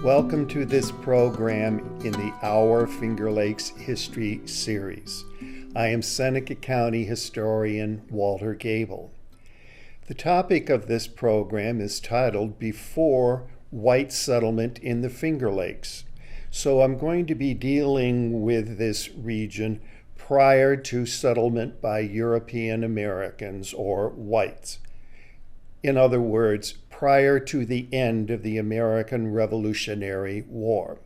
Welcome to this program in the Our Finger Lakes History series. I am Seneca County historian Walter Gable. The topic of this program is titled Before White Settlement in the Finger Lakes. So I'm going to be dealing with this region prior to settlement by European Americans or whites. In other words, prior to the end of the American Revolutionary War.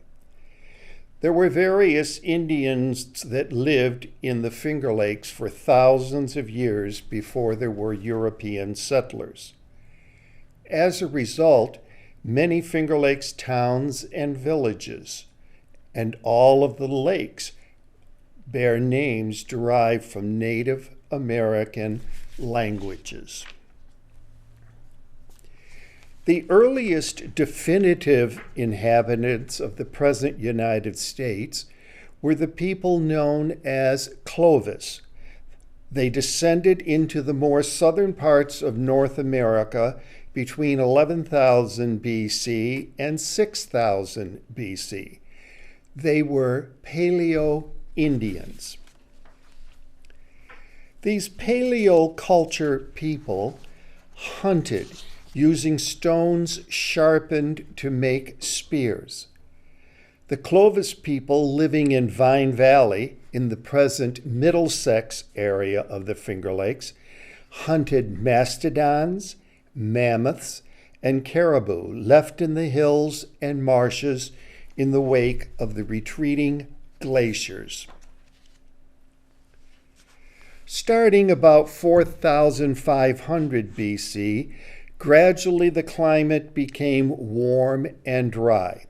There were various Indians that lived in the Finger Lakes for thousands of years before there were European settlers. As a result, many Finger Lakes towns and villages, and all of the lakes, bear names derived from Native American languages. The earliest definitive inhabitants of the present United States were the people known as Clovis. They descended into the more southern parts of North America between 11,000 BC and 6,000 BC. They were Paleo-Indians. These Paleo-culture people hunted using stones sharpened to make spears. The Clovis people living in Vine Valley, in the present Middlesex area of the Finger Lakes, hunted mastodons, mammoths, and caribou left in the hills and marshes in the wake of the retreating glaciers. Starting about 4,500 BC, gradually the climate became warm and dry.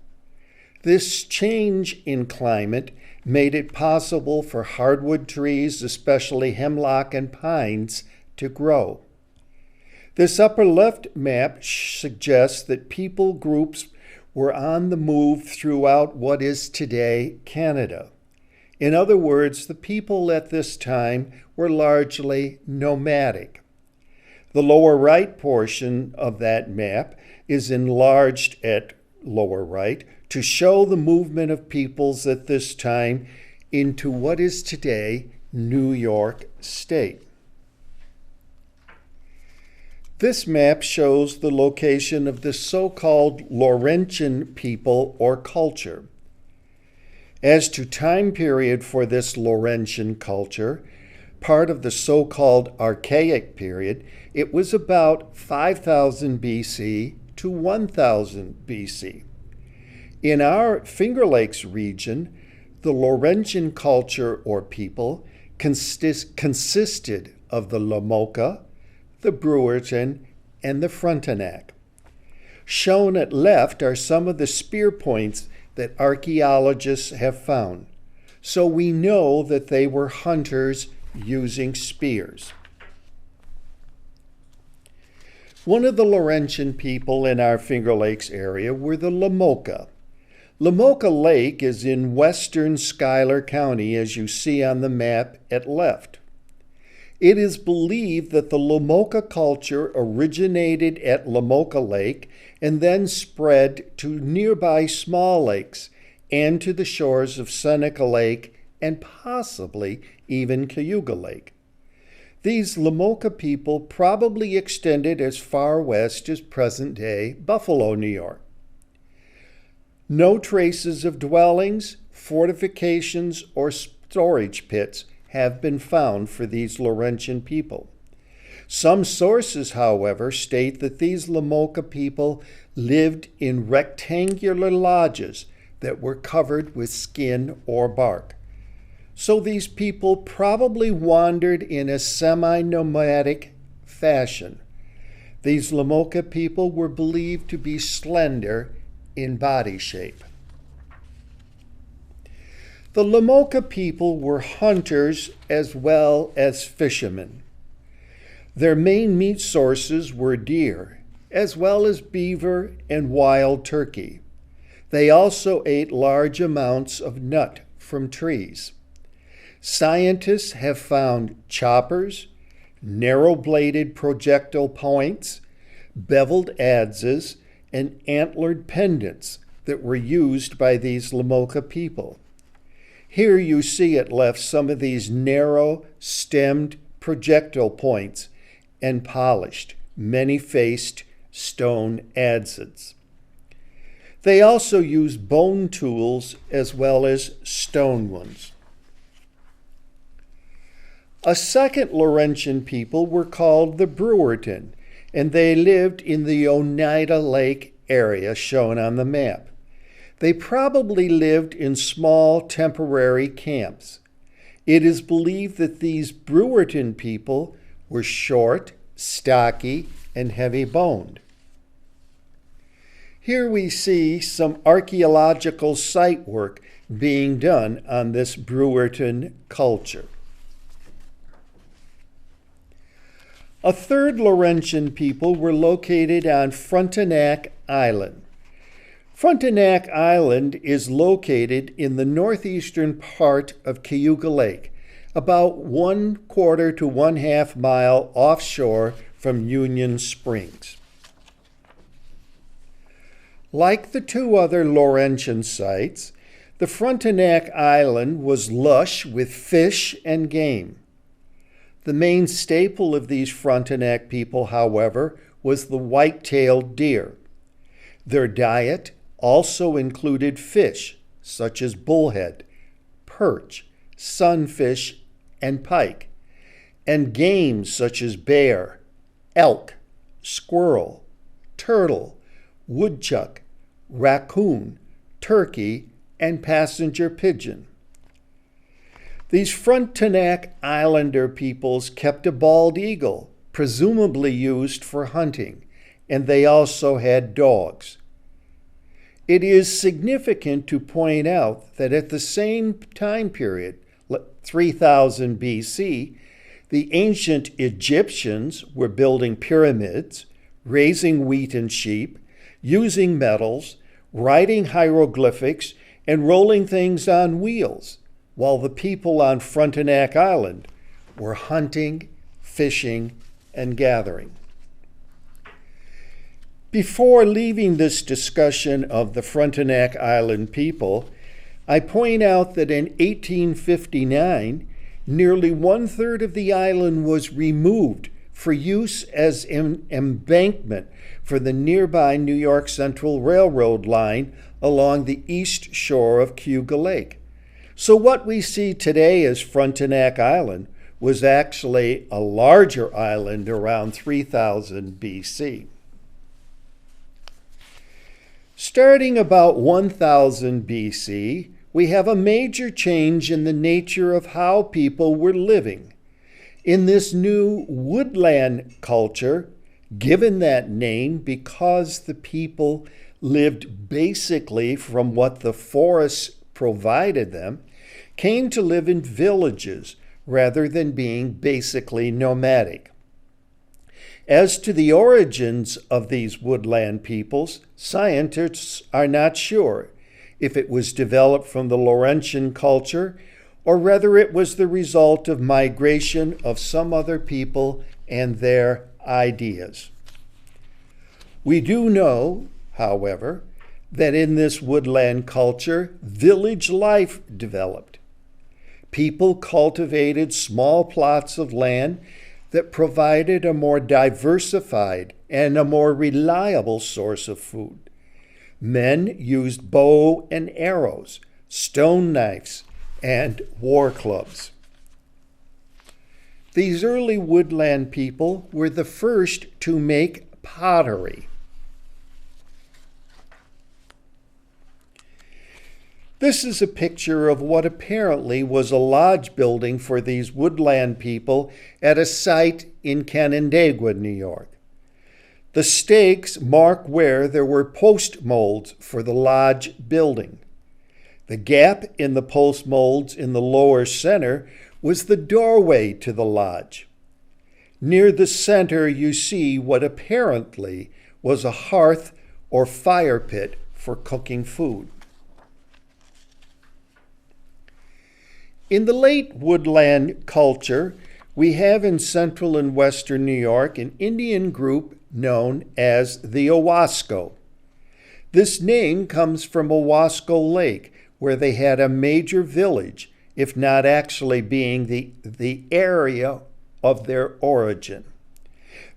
This change in climate made it possible for hardwood trees, especially hemlock and pines, to grow. This upper left map suggests that people groups were on the move throughout what is today Canada. In other words, the people at this time were largely nomadic. The lower right portion of that map is enlarged at lower right to show the movement of peoples at this time into what is today New York State. This map shows the location of the so-called Laurentian people or culture. As to time period for this Laurentian culture, part of the so-called Archaic period, it was about 5,000 BC to 1,000 BC. In our Finger Lakes region, the Laurentian culture or people consisted of the LaMotta, the Brewerton, and the Frontenac. Shown at left are some of the spear points that archaeologists have found, so we know that they were hunters using spears. One of the Laurentian people in our Finger Lakes area were the LaMotta. LaMotta Lake is in western Schuyler County, as you see on the map at left. It is believed that the LaMotta culture originated at LaMotta Lake and then spread to nearby small lakes and to the shores of Seneca Lake and possibly even Cayuga Lake. These LaMotta people probably extended as far west as present-day Buffalo, New York. No traces of dwellings, fortifications, or storage pits have been found for these Laurentian people. Some sources, however, state that these LaMotta people lived in rectangular lodges that were covered with skin or bark. So these people probably wandered in a semi-nomadic fashion. These LaMotta people were believed to be slender in body shape. The LaMotta people were hunters as well as fishermen. Their main meat sources were deer, as well as beaver and wild turkey. They also ate large amounts of nut from trees. Scientists have found choppers, narrow-bladed projectile points, beveled adzes, and antlered pendants that were used by these LaMotta people. Here you see it left some of these narrow, stemmed projectile points and polished, many-faced stone adzes. They also used bone tools as well as stone ones. A second Laurentian people were called the Brewerton, and they lived in the Oneida Lake area shown on the map. They probably lived in small temporary camps. It is believed that these Brewerton people were short, stocky, and heavy-boned. Here we see some archaeological site work being done on this Brewerton culture. A third Laurentian people were located on Frontenac Island. Frontenac Island is located in the northeastern part of Cayuga Lake, about 1/4 to 1/2 mile offshore from Union Springs. Like the two other Laurentian sites, the Frontenac Island was lush with fish and game. The main staple of these Frontenac people, however, was the white-tailed deer. Their diet also included fish, such as bullhead, perch, sunfish, and pike, and game such as bear, elk, squirrel, turtle, woodchuck, raccoon, turkey, and passenger pigeon. These Frontenac Islander peoples kept a bald eagle, presumably used for hunting, and they also had dogs. It is significant to point out that at the same time period, 3000 BC, the ancient Egyptians were building pyramids, raising wheat and sheep, using metals, writing hieroglyphics, and rolling things on wheels, while the people on Frontenac Island were hunting, fishing, and gathering. Before leaving this discussion of the Frontenac Island people, I point out that in 1859, nearly 1/3 of the island was removed for use as an embankment for the nearby New York Central Railroad line along the east shore of Cayuga Lake. So what we see today as Frontenac Island was actually a larger island around 3000 BC. Starting about 1000 BC, we have a major change in the nature of how people were living. In this new woodland culture, given that name because the people lived basically from what the forests provided them, came to live in villages rather than being basically nomadic. As to the origins of these woodland peoples, scientists are not sure if it was developed from the Laurentian culture or whether it was the result of migration of some other people and their ideas. We do know, however, that in this woodland culture, village life developed. People cultivated small plots of land that provided a more diversified and a more reliable source of food. Men used bow and arrows, stone knives, and war clubs. These early woodland people were the first to make pottery. This is a picture of what apparently was a lodge building for these woodland people at a site in Canandaigua, New York. The stakes mark where there were post molds for the lodge building. The gap in the post molds in the lower center was the doorway to the lodge. Near the center you see what apparently was a hearth or fire pit for cooking food. In the late woodland culture, we have in central and western New York an Indian group known as the Owasco. This name comes from Owasco Lake, where they had a major village, if not actually being the area of their origin.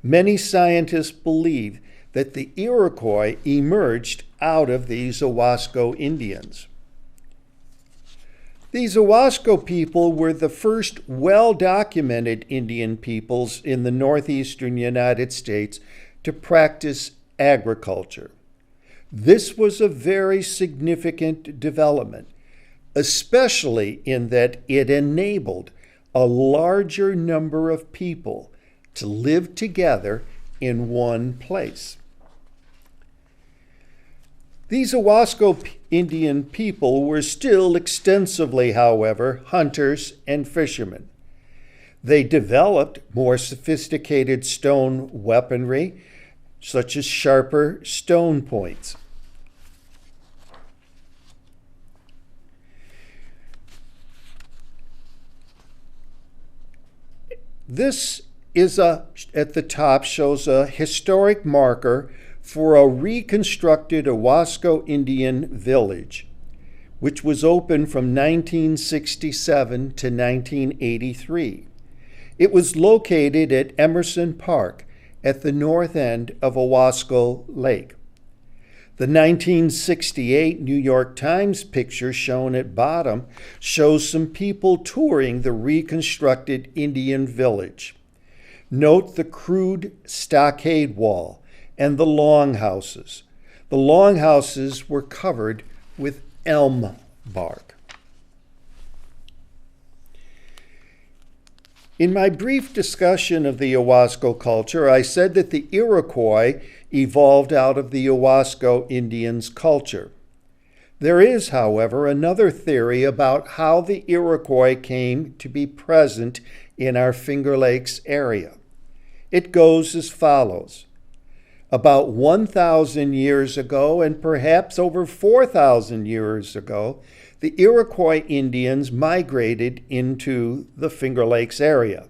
Many scientists believe that the Iroquois emerged out of these Owasco Indians. These Owasco people were the first well-documented Indian peoples in the northeastern United States to practice agriculture. This was a very significant development, especially in that it enabled a larger number of people to live together in one place. These Owasco Indian people were still extensively, however, hunters and fishermen. They developed more sophisticated stone weaponry, such as sharper stone points. This is at the top shows a historic marker for a reconstructed Owasco Indian village, which was open from 1967 to 1983. It was located at Emerson Park at the north end of Owasco Lake. The 1968 New York Times picture shown at bottom shows some people touring the reconstructed Indian village. Note the crude stockade wall and the longhouses. The longhouses were covered with elm bark. In my brief discussion of the Owasco culture, I said that the Iroquois evolved out of the Owasco Indians' culture. There is, however, another theory about how the Iroquois came to be present in our Finger Lakes area. It goes as follows. About 1,000 years ago, and perhaps over 4,000 years ago, the Iroquois Indians migrated into the Finger Lakes area.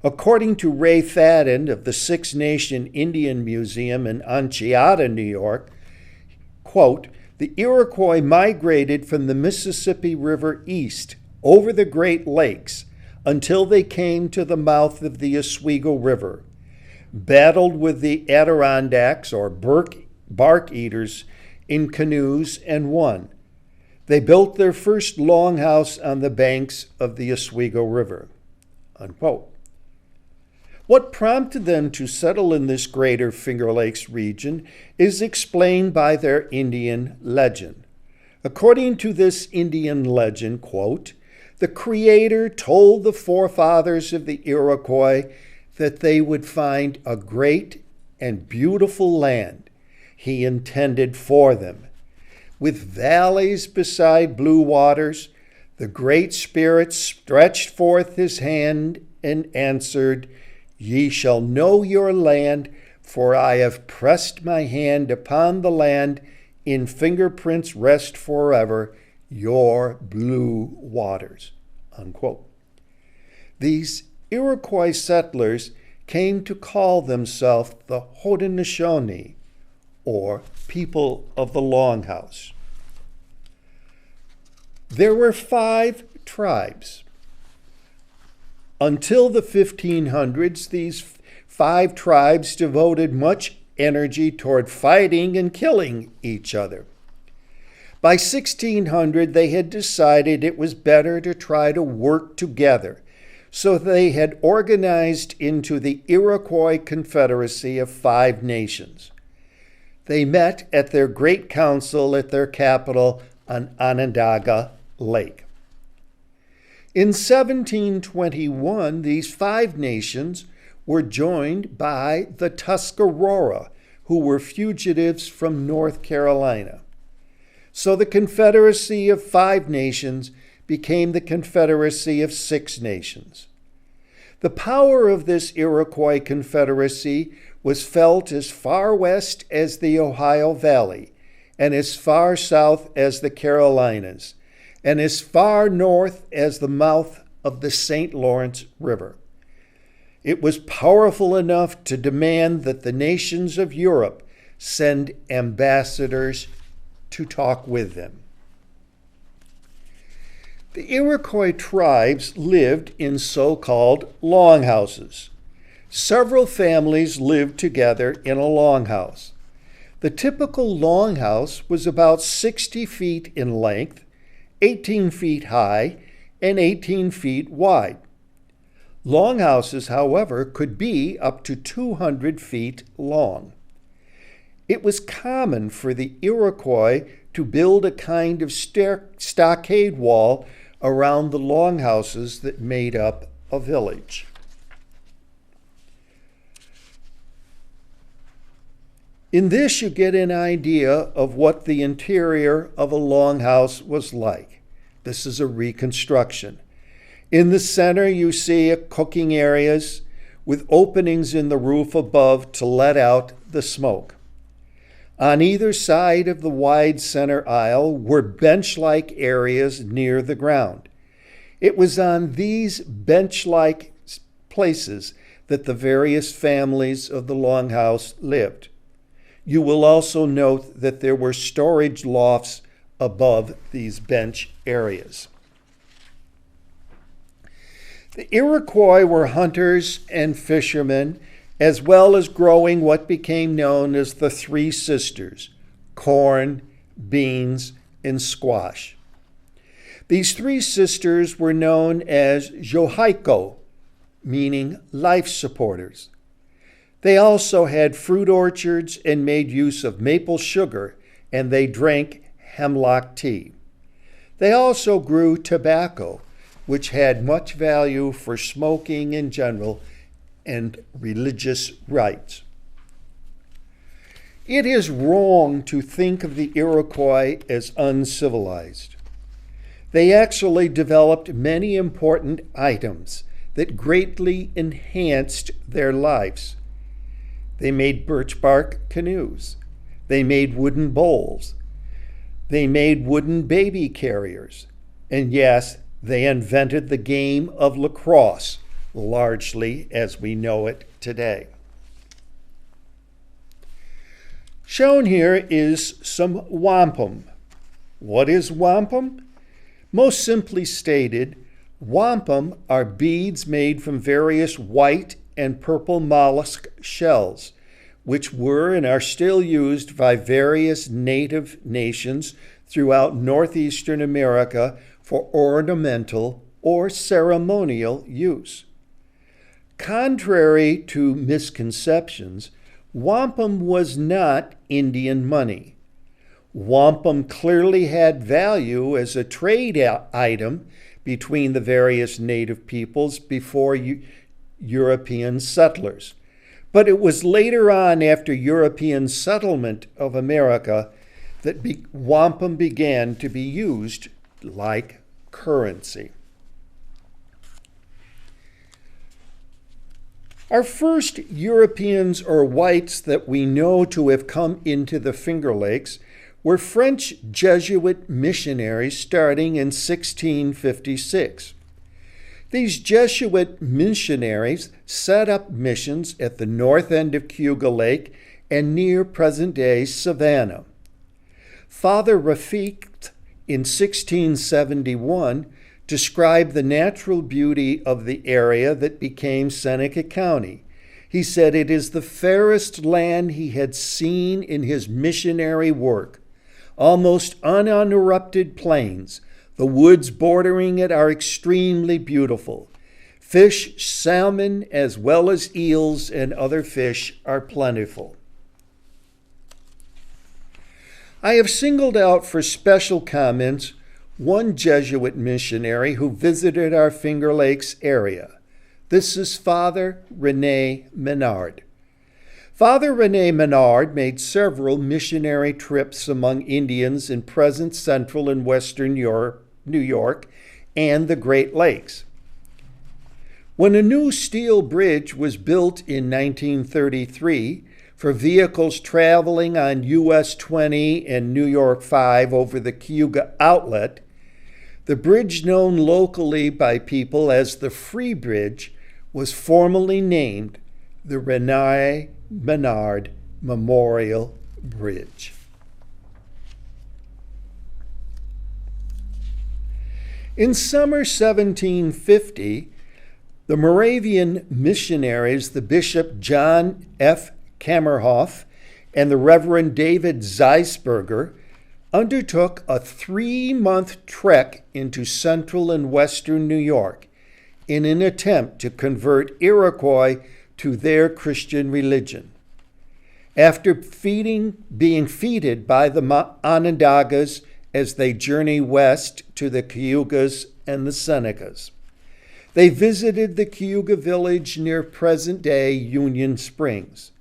According to Ray Fadden of the Six Nation Indian Museum in Anchiata, New York, quote, the Iroquois migrated from the Mississippi River east over the Great Lakes until they came to the mouth of the Oswego River, battled with the Adirondacks or bark eaters in canoes and won. They built their first longhouse on the banks of the Oswego River, unquote. What prompted them to settle in this greater Finger Lakes region is explained by their Indian legend. According to this Indian legend, quote, the Creator told the forefathers of the Iroquois that they would find a great and beautiful land He intended for them. With valleys beside blue waters, the Great Spirit stretched forth His hand and answered, Ye shall know your land, for I have pressed my hand upon the land, in fingerprints rest forever your blue waters. Unquote. These Iroquois settlers came to call themselves the Haudenosaunee, or people of the Longhouse. There were 5 tribes. Until the 1500s, these 5 tribes devoted much energy toward fighting and killing each other. By 1600, they had decided it was better to try to work together, so they had organized into the Iroquois Confederacy of 5 nations. They met at their great council at their capital on Onondaga Lake. In 1721, these 5 nations were joined by the Tuscarora, who were fugitives from North Carolina. So the Confederacy of 5 nations became the Confederacy of 6 nations. The power of this Iroquois Confederacy was felt as far west as the Ohio Valley, and as far south as the Carolinas, and as far north as the mouth of the St. Lawrence River. It was powerful enough to demand that the nations of Europe send ambassadors to talk with them. The Iroquois tribes lived in so-called longhouses. Several families lived together in a longhouse. The typical longhouse was about 60 feet in length, 18 feet high, and 18 feet wide. Longhouses, however, could be up to 200 feet long. It was common for the Iroquois to build a kind of stockade wall around the longhouses that made up a village. In this, you get an idea of what the interior of a longhouse was like. This is a reconstruction. In the center, you see cooking areas with openings in the roof above to let out the smoke. On either side of the wide center aisle were bench-like areas near the ground. It was on these bench-like places that the various families of the longhouse lived. You will also note that there were storage lofts above these bench areas. The Iroquois were hunters and fishermen, as well as growing what became known as the Three Sisters: corn, beans, and squash. These three sisters were known as Johaiko, meaning life supporters. They also had fruit orchards and made use of maple sugar, and they drank hemlock tea. They also grew tobacco, which had much value for smoking in general and religious rites. It is wrong to think of the Iroquois as uncivilized. They actually developed many important items that greatly enhanced their lives. They made birch bark canoes. They made wooden bowls. They made wooden baby carriers. And yes, they invented the game of lacrosse, largely as we know it today. Shown here is some wampum. What is wampum? Most simply stated, wampum are beads made from various white and purple mollusk shells, which were and are still used by various native nations throughout northeastern America for ornamental or ceremonial use. Contrary to misconceptions, wampum was not Indian money. Wampum clearly had value as a trade item between the various native peoples before European settlers. But it was later on, after European settlement of America, that wampum began to be used like currency. Our first Europeans or whites that we know to have come into the Finger Lakes were French Jesuit missionaries starting in 1656. These Jesuit missionaries set up missions at the north end of Cayuga Lake and near present-day Savannah. Father Rafik, in 1671, described the natural beauty of the area that became Seneca County. He said it is the fairest land he had seen in his missionary work. Almost uninterrupted plains, the woods bordering it are extremely beautiful. Fish, salmon, as well as eels and other fish are plentiful. I have singled out for special comments one Jesuit missionary who visited our Finger Lakes area. This is Father Rene Menard. Father Rene Menard made several missionary trips among Indians in present central and western New York and the Great Lakes. When a new steel bridge was built in 1933 for vehicles traveling on US 20 and New York 5 over the Cayuga Outlet, the bridge known locally by people as the Free Bridge was formally named the Rene Menard Memorial Bridge. In summer 1750, the Moravian Missionaries, the Bishop John F. Kammerhoff and the Reverend David Zeisberger, undertook a 3-month trek into central and western New York in an attempt to convert Iroquois to their Christian religion. After being feted by the Onondagas as they journey west to the Cayugas and the Senecas, they visited the Cayuga village near present-day Union Springs.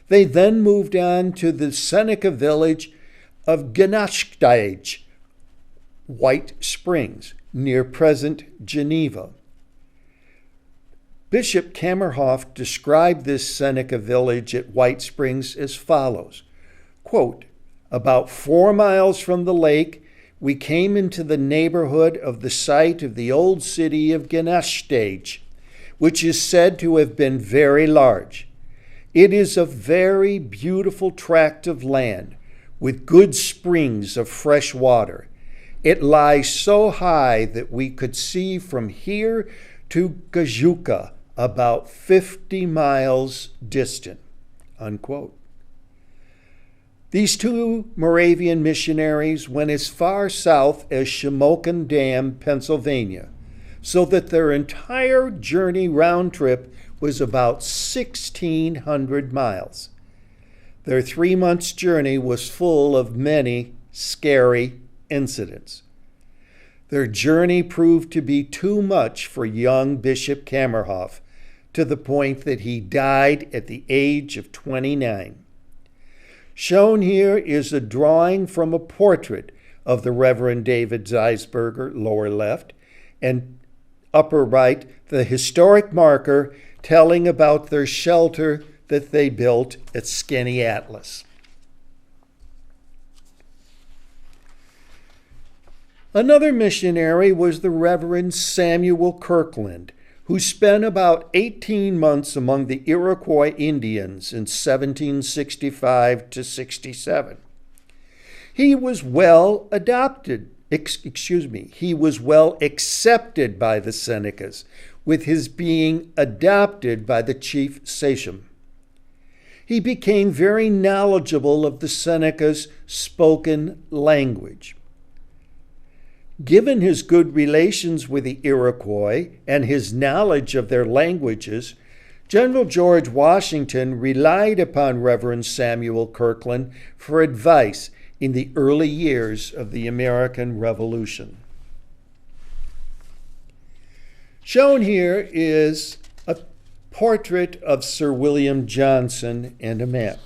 They then moved on to the Seneca village of Ganashtage, White Springs, near present Geneva. Bishop Kammerhoff described this Seneca village at White Springs as follows, quote, "About 4 miles from the lake, we came into the neighborhood of the site of the old city of Ganashtage, which is said to have been very large. It is a very beautiful tract of land, with good springs of fresh water. It lies so high that we could see from here to Gajuka, about 50 miles distant," unquote. These two Moravian missionaries went as far south as Shamokin Dam, Pennsylvania, so that their entire journey round trip was about 1,600 miles. Their 3 months' journey was full of many scary incidents. Their journey proved to be too much for young Bishop Kammerhoff, to the point that he died at the age of 29. Shown here is a drawing from a portrait of the Reverend David Zeisberger, lower left, and upper right, the historic marker telling about their shelter that they built at Skaneateles. Another missionary was the Reverend Samuel Kirkland, who spent about 18 months among the Iroquois Indians in 1765 to 67. He was well accepted by the Senecas, with his being adopted by the chief sachem. He became very knowledgeable of the Senecas' spoken language. Given his good relations with the Iroquois and his knowledge of their languages, General George Washington relied upon Reverend Samuel Kirkland for advice in the early years of the American Revolution. Shown here is a portrait of Sir William Johnson and a map.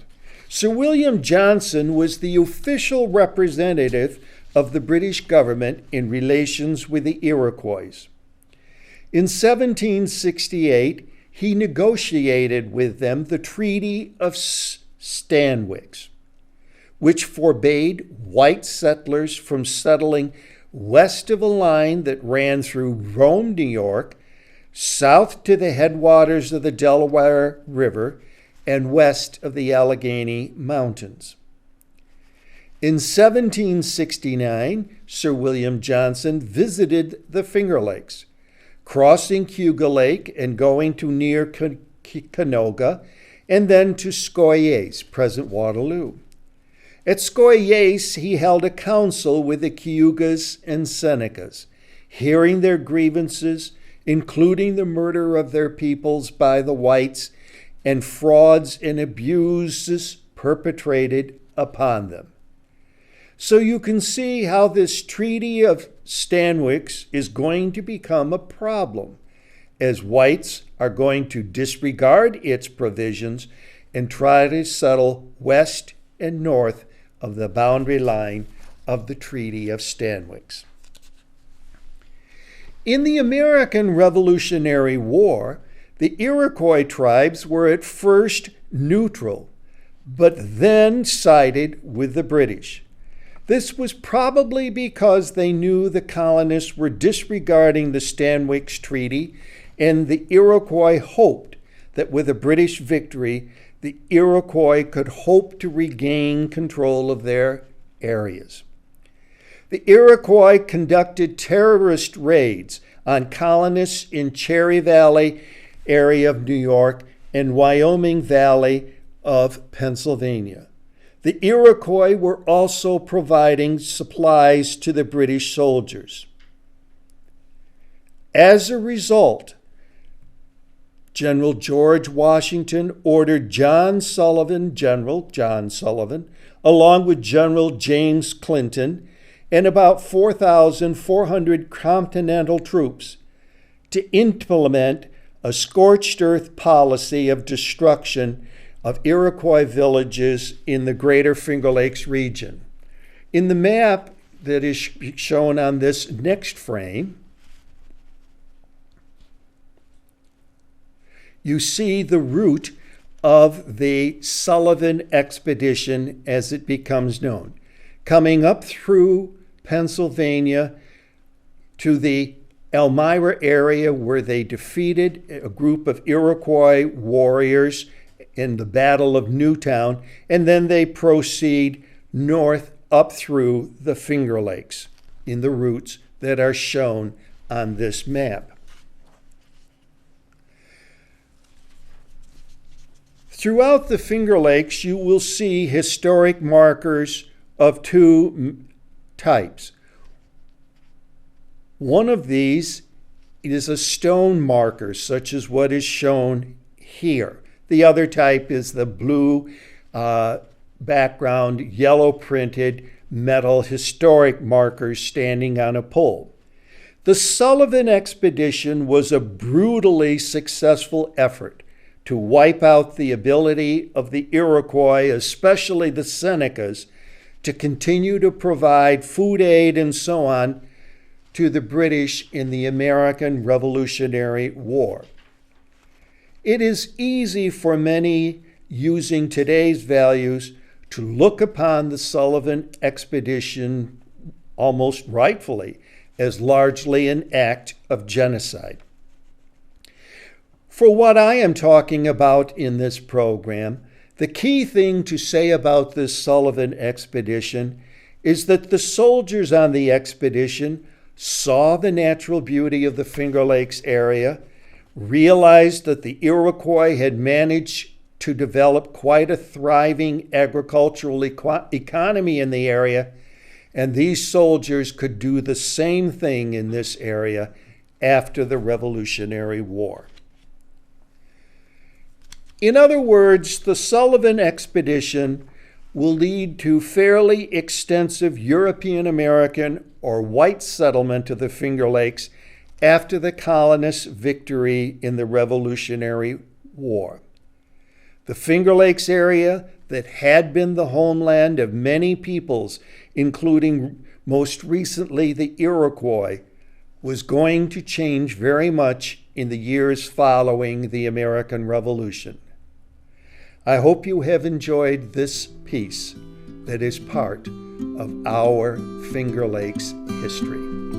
Sir William Johnson was the official representative of the British government in relations with the Iroquois. In 1768, he negotiated with them the Treaty of Stanwix, which forbade white settlers from settling west of a line that ran through Rome, New York, south to the headwaters of the Delaware River, and west of the Allegheny Mountains. In 1769, Sir William Johnson visited the Finger Lakes, crossing Cayuga Lake and going to near Canoga, and then to Scoyes, present Waterloo. At Scoyes, he held a council with the Cayugas and Senecas, hearing their grievances, including the murder of their peoples by the whites and frauds and abuses perpetrated upon them. So you can see how this Treaty of Stanwix is going to become a problem, as whites are going to disregard its provisions and try to settle west and north of the boundary line of the Treaty of Stanwix. In the American Revolutionary War, the Iroquois tribes were at first neutral, but then sided with the British. This was probably because they knew the colonists were disregarding the Stanwix Treaty, and the Iroquois hoped that with a British victory, the Iroquois could hope to regain control of their areas. The Iroquois conducted terrorist raids on colonists in Cherry Valley area of New York and Wyoming Valley of Pennsylvania. The Iroquois were also providing supplies to the British soldiers. As a result, General George Washington ordered General John Sullivan, along with General James Clinton, and about 4,400 Continental troops to implement a scorched earth policy of destruction of Iroquois villages in the Greater Finger Lakes region. In the map that is shown on this next frame, you see the route of the Sullivan expedition as it becomes known, coming up through Pennsylvania to the Elmira area where they defeated a group of Iroquois warriors in the Battle of Newtown, and then they proceed north up through the Finger Lakes in the routes that are shown on this map. Throughout the Finger Lakes, you will see historic markers of two types. One of these is a stone marker, such as what is shown here. The other type is the blue background, yellow printed metal historic markers standing on a pole. The Sullivan expedition was a brutally successful effort to wipe out the ability of the Iroquois, especially the Senecas, to continue to provide food aid and so on to the British in the American Revolutionary War. It is easy for many using today's values to look upon the Sullivan expedition almost rightfully as largely an act of genocide. For what I am talking about in this program, the key thing to say about this Sullivan expedition is that the soldiers on the expedition saw the natural beauty of the Finger Lakes area, realized that the Iroquois had managed to develop quite a thriving agricultural economy in the area, and these soldiers could do the same thing in this area after the Revolutionary War. In other words, the Sullivan expedition will lead to fairly extensive European American or white settlement of the Finger Lakes after the colonists' victory in the Revolutionary War. The Finger Lakes area that had been the homeland of many peoples, including most recently the Iroquois, was going to change very much in the years following the American Revolution. I hope you have enjoyed this piece that is part of our Finger Lakes history.